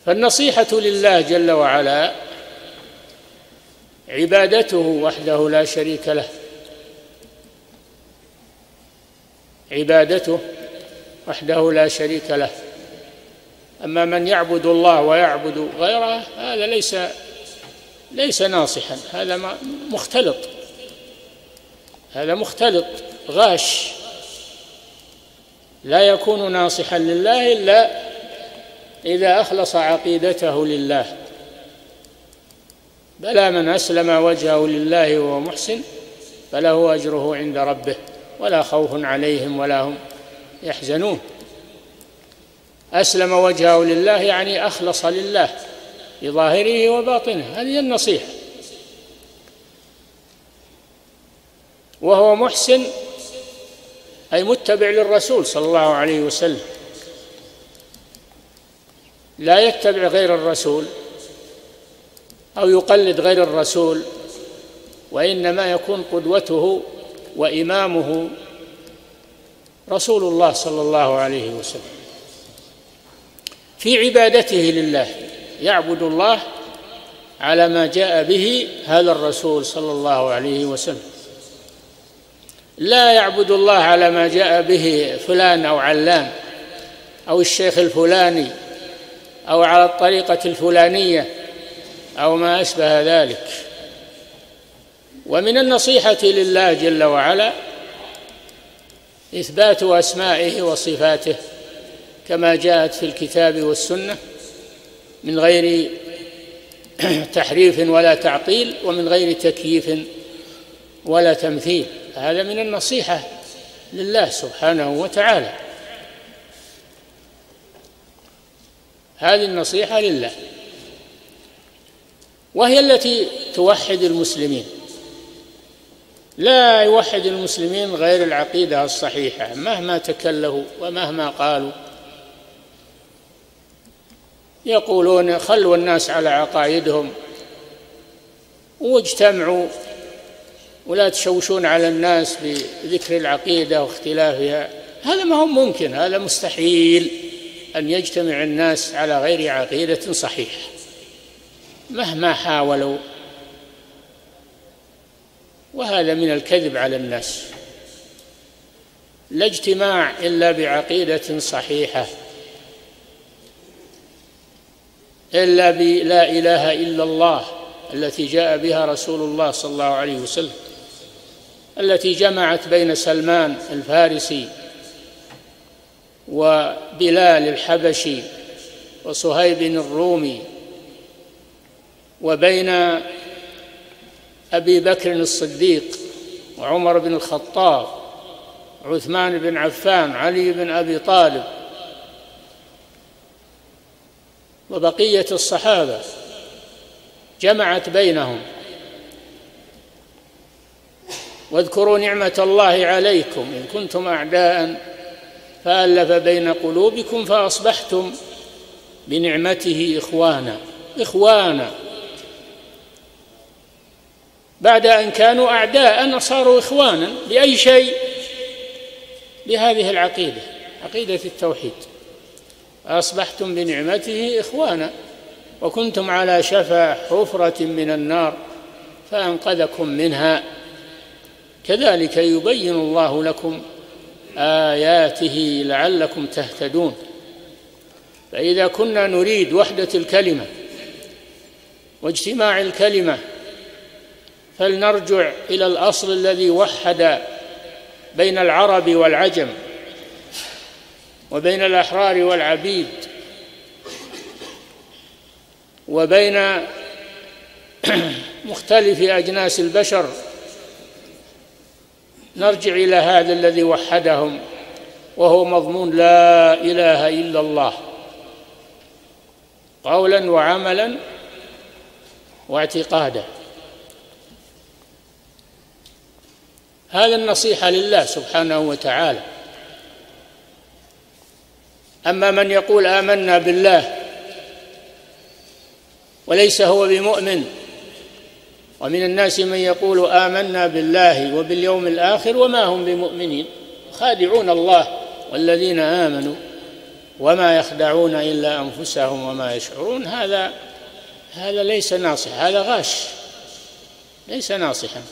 فالنصيحة لله جل وعلا عبادته وحده لا شريك له، عبادته وحده لا شريك له. أما من يعبد الله ويعبد غيره هذا ليس ناصحا، هذا مختلط، هذا مختلط غاش، لا يكون ناصحا لله إلا إذا أخلص عقيدته لله. بلى من أسلم وجهه لله وهو محسن فله أجره عند ربه ولا خوف عليهم ولا هم يحزنون. أسلم وجهه لله يعني أخلص لله بظاهره وباطنه، هذه النصيحة. وهو محسن أي متبع للرسول صلى الله عليه وسلم، لا يتبع غير الرسول أو يقلد غير الرسول، وإنما يكون قدوته وإمامه رسول الله صلى الله عليه وسلم في عبادته لله، يعبد الله على ما جاء به هذا الرسول صلى الله عليه وسلم، لا يعبد الله على ما جاء به فلان أو علان أو الشيخ الفلاني أو على الطريقة الفلانية أو ما أشبه ذلك. ومن النصيحة لله جل وعلا إثبات أسمائه وصفاته كما جاءت في الكتاب والسنة من غير تحريف ولا تعطيل ومن غير تكييف ولا تمثيل، هذا من النصيحة لله سبحانه وتعالى، هذه النصيحة لله، وهي التي توحد المسلمين. لا يوحد المسلمين غير العقيدة الصحيحة مهما تكلفوا ومهما قالوا. يقولون خلوا الناس على عقائدهم واجتمعوا ولا تشوشون على الناس بذكر العقيدة واختلافها، هذا ما هو ممكن، هذا مستحيل أن يجتمع الناس على غير عقيدة صحيحة مهما حاولوا، وهذا من الكذب على الناس. لا اجتماع إلا بعقيدة صحيحة، إلا بلا إله إلا الله التي جاء بها رسول الله صلى الله عليه وسلم، التي جمعت بين سلمان الفارسي وبلال الحبشي وصهيب الرومي، وبين أبي بكر الصديق وعمر بن الخطاب عثمان بن عفان علي بن أبي طالب وبقية الصحابة، جمعت بينهم. واذكروا نعمة الله عليكم إن كنتم أعداء فألف بين قلوبكم فأصبحتم بنعمته إخوانا بعد أن كانوا أعداء صاروا إخوانا. بأي شيء؟ بهذه العقيدة، عقيدة التوحيد. أصبحتم بنعمته إخوانا وكنتم على شفا حفرة من النار فأنقذكم منها. كذلك يبين الله لكم آياته لعلكم تهتدون. فإذا كنا نريد وحدة الكلمة واجتماع الكلمة فلنرجع إلى الأصل الذي وحد بين العرب والعجم وبين الأحرار والعبيد وبين مختلف أجناس البشر. نرجع إلى هذا الذي وحدهم وهو مضمون لا إله إلا الله قولا وعملا واعتقادا. هذا النصيحة لله سبحانه وتعالى. أما من يقول آمنا بالله وليس هو بمؤمن، ومن الناس من يقول آمنا بالله وباليوم الآخر وما هم بمؤمنين، خادعون الله والذين آمنوا وما يخدعون إلا أنفسهم وما يشعرون. هذا ليس ناصح، هذا غاش، ليس ناصحا.